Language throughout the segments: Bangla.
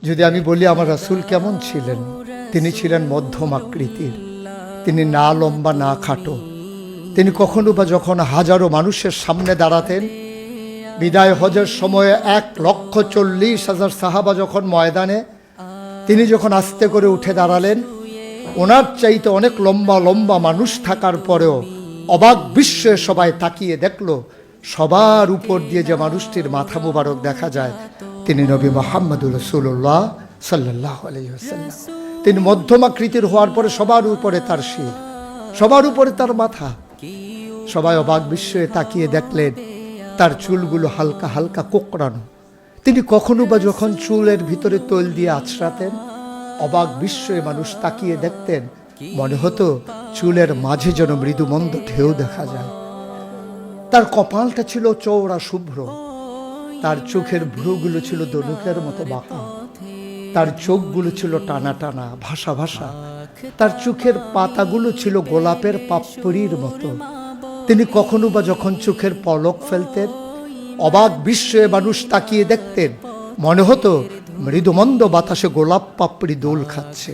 যদি আমি বলি আমার রাসূল কেমন ছিলেন, তিনি ছিলেন মধ্যম আকৃতির। তিনি না লম্বা না খাটো। তিনি কখনো বা যখন হাজারো মানুষের সামনে দাঁড়াতেন, বিদায় হজের সময়ে 1,40,000 সাহাবা যখন ময়দানে, তিনি যখন আস্তে করে উঠে দাঁড়ালেন, ওনার চাইতে অনেক লম্বা লম্বা মানুষ থাকার পরেও অবাক বিস্ময়ে সবাই তাকিয়ে দেখলো সবার উপর দিয়ে যে মানুষটির মাথা মুবারক দেখা যায়, তিনি নবী মুহাম্মদুর রাসূলুল্লাহ সাল্লাল্লাহু আলাইহি ওয়াসাল্লাম। তিনি মধ্যমাকৃতির হওয়ার পরে সবার উপরে তার শির, সবার উপরে তার মাথা। সবাই অবাক বিস্ময়ে তাকিয়ে দেখলেন তার চুলগুলো হালকা হালকা কোঁকড়ানো। তিনি কখনো বা যখন চুলের ভিতরে তৈল দিয়ে আছড়াতেন, অবাক বিস্ময়ে মানুষ তাকিয়ে দেখতেন, মনে হতো চুলের মাঝে যেন মৃদুমন্দ ঢেউ দেখা যায়। তার কপালটা ছিল চওড়া শুভ্র, তার চোখের ভ্রুগুলো ছিল ধনুকের মতো বাঁকা, তার চোখগুলো ছিল টানা টানা ভাসা ভাসা, তার চোখের পাতাগুলো ছিল গোলাপের পাপড়ির মতো। তিনি কখনো বা যখন চোখের পলক ফেলতেন, অবাক বিস্ময়ে মানুষ তাকিয়ে দেখতেন, মনে হতো মৃদুমন্দ বাতাসে গোলাপ পাপড়ি দোল খাচ্ছে।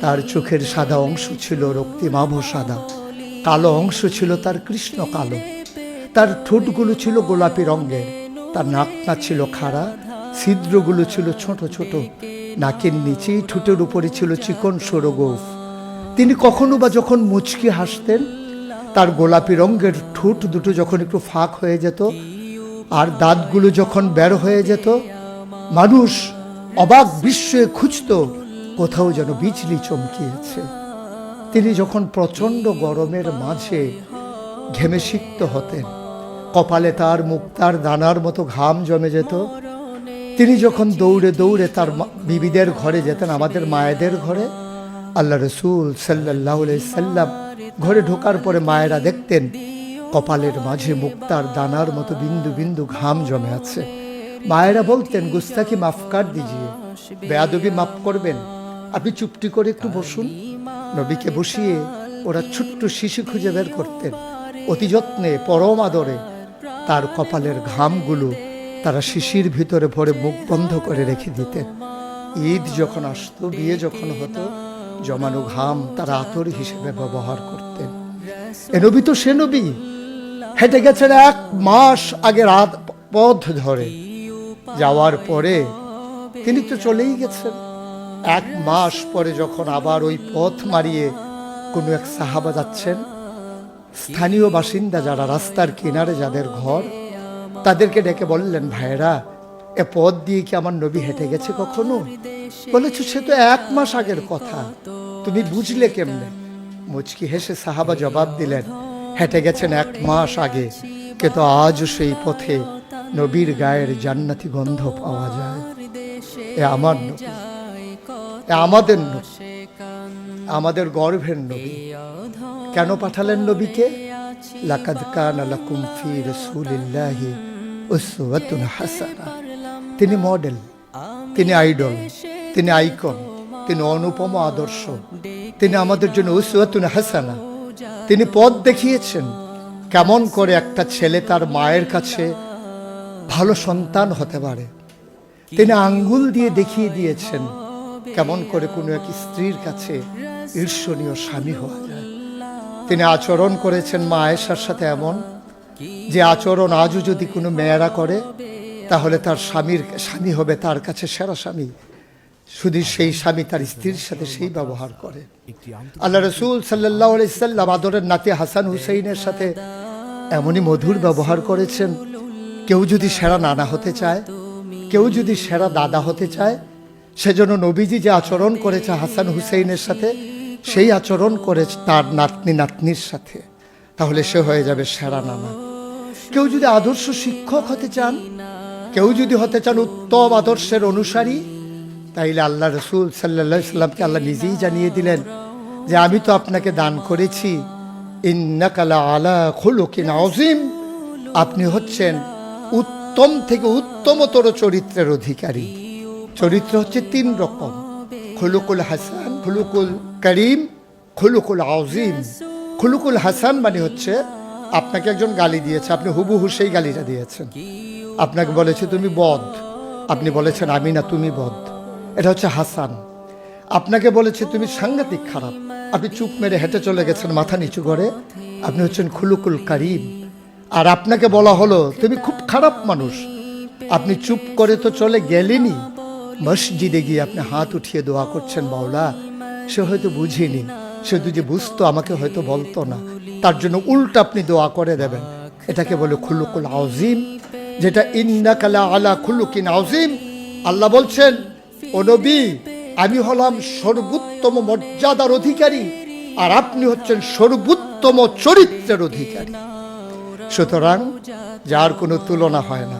তার চোখের সাদা অংশ ছিল রক্তিমাভ সাদা, কালো অংশ ছিল তার কৃষ্ণ কালো। তার ঠোঁটগুলো ছিল গোলাপি রঙের, তার নাকটা ছিল খাড়া, ছিদ্রগুলো ছিল ছোট ছোট, নাকের নিচে ঠোঁটের উপরে ছিল চিকন সরু গোঁফ। তিনি কখনো বা যখন মুচকি হাসতেন, তার গোলাপি রঙের ঠোঁট দুটো যখন একটু ফাঁক হয়ে যেত আর দাঁতগুলো যখন বের হয়ে যেত, মানুষ অবাক বিস্ময়ে খুঁজত কোথাও যেন বিজলি চমকিয়েছে। তিনি যখন প্রচণ্ড গরমের মাঝে ঘেমে সিক্ত হতেন, কপালে তার মুক্তার দানার মতো ঘাম জমে যেত। তিনি যখন দৌড়ে দৌড়ে তার বিবিদের ঘরে যেতেন, আমাদের মায়েদের ঘরে, আল্লাহ রাসূল সাল্লাল্লাহু আলাইহি সাল্লাম ঘরে ঢোকার পরে মায়েরা দেখতেন কপালের মাঝে মুক্তার দানার মতো বিন্দু বিন্দু ঘাম জমে আছে। মায়েরা বলতেন, গুস্তাখি মাফ কর দিজিয়ে, বেয়াদবি মাফ করবেন, আপনি চুপটি করে একটু বসুন। নবীকে বসিয়ে ওরা ছোট্ট শিশু খুঁজে বের করতেন, অতি যত্নে পরম আদরে তার কপালের ঘামগুলো তারা শিশির ভিতরে ভরে মুখ বন্ধ করে রেখে দিতেন। ঈদ যখন আসতো, বিয়ে যখন হতো, জমানো ঘাম তারা আতর হিসেবে ব্যবহার করতেন। এ নবী তো সে নবী, হেঁটে গেছেন 1 মাস আগে রাত পথ ধরে, যাওয়ার পরে তিনি তো চলেই গেছেন। 1 মাস পরে যখন আবার ওই পথ মারিয়ে কোনো এক সাহাবা যাচ্ছেন, স্থানীয় বাসিন্দা যারা রাস্তার কিনারে যাদের ঘর, তাদেরকে ডেকে বললেন, ভাইরা এ পথ দিয়ে কি আমার নবী হেঁটে গেছে কখনো? বলেছ সে তো 1 মাস আগের কথা, তুমি বুঝলে কেমনে? মুচকি হেসে সাহাবা জবাব দিলেন, হেঁটে গেছেন 1 মাস আগে, কিন্তু আজও সেই পথে নবীর গায়ের জান্নাতি গন্ধ পাওয়া যায়। এ আমার নবী, এ আমাদের নবী, আমাদের গর্ভের নবী। কেন পাঠালেন নবীকে? লাকাদ কানা লাকুম ফি রাসূলিল্লাহি উসওয়াতুন হাসানাহ। তিনি মডেল, তিনি আইডল, তিনি আইকন, তিনি অনুপম আদর্শ, তিনি আমাদের জন্য উসওয়াতুন হাসানাহ। তিনি পথ দেখিয়েছেন কেমন করে একটা ছেলে তার মায়ের কাছে ভালো সন্তান হতে পারে। তিনি আঙ্গুল দিয়ে দেখিয়ে দিয়েছেন কেমন করে কোনো এক স্ত্রীর কাছে ঈর্ষণীয় স্বামী হওয়া যায়। তিনি আচরণ করেছেন মা আয়েশার সাথে এমন যে আচরণ আজও যদি কোনো মেয়েরা করে, তাহলে তার স্বামী হবে তার কাছে সেরা স্বামী। শুধু সেই স্বামী তার স্ত্রীর সাথে সেই ব্যবহার করে। আল্লাহ রাসূল সাল্লাল্লাহু আলাইহি সাল্লাম আদরের নাতি হাসান হুসাইনের সাথে এমনই মধুর ব্যবহার করেছেন। কেউ যদি সেরা নানা হতে চায়, কেউ যদি সেরা দাদা হতে চায়, সেজন্য নবীজি যে আচরণ করেছে হাসান হুসাইনের সাথে, সেই আচরণ করেছে তার নাতনি নাতনির সাথে, তাহলে সে হয়ে যাবে সেরা নানা। কেউ যদি আদর্শ শিক্ষক হতে চান, কেউ যদি হতে চান উত্তম আদর্শের অনুসারী, তাইলে আল্লাহ রাসূল সাল্লাল্লাহু আলাইহি সাল্লামকে আল্লাহ নিজেই জানিয়ে দিলেন যে আমি তো আপনাকে দান করেছি ইন্নাকা লাআলা খুলুকিন আযীম, আপনি হচ্ছেন উত্তম থেকে উত্তমতর চরিত্রের অধিকারী। চরিত্র হচ্ছে 3 রকম, খুলুকুল হাসান, খুলুকুল করিম, খুলুকুল আযীম। খুলুকুল হাসান মানে হচ্ছে আপনাকে একজন গালি দিয়েছে, আপনি হুবহু সেই গালিটা দিয়েছেন। আপনাকে বলেছে তুমি বদ, আপনি বলেছেন আমি না, তুমি বদ। এটা হচ্ছে হাসান। আপনাকে বলেছে তুমি সাংঘাতিক খারাপ, আপনি চুপ মেরে হেঁটে চলে গেছেন মাথা নিচু করে, আপনি হচ্ছেন খুলুকুল কারিম। আর আপনাকে বলা হলো তুমি খুব খারাপ মানুষ, আপনি চুপ করে তো চলে গেলেনই, মসজিদে গিয়ে আপনি হাত উঠিয়ে দোয়া করছেন মাওলা। সে হয়তো বুঝিনি, সে যদি বুঝতো আমাকে হয়তো বলতো না, তার জন্য উল্টা আপনি দোয়া করে দেবেন। এটাকে বলে খুলুকুল আযীম, যেটা ইন্নাকা লা আলা খুলুকিন আযীম। আল্লাহ বলছেন, ও নবী, আমি হলাম সর্বোত্তম মর্যাদার অধিকারী, আর আপনি হচ্ছেন সর্বোত্তম চরিত্রের অধিকারী। সুতরাং যার কোনো তুলনা হয় না।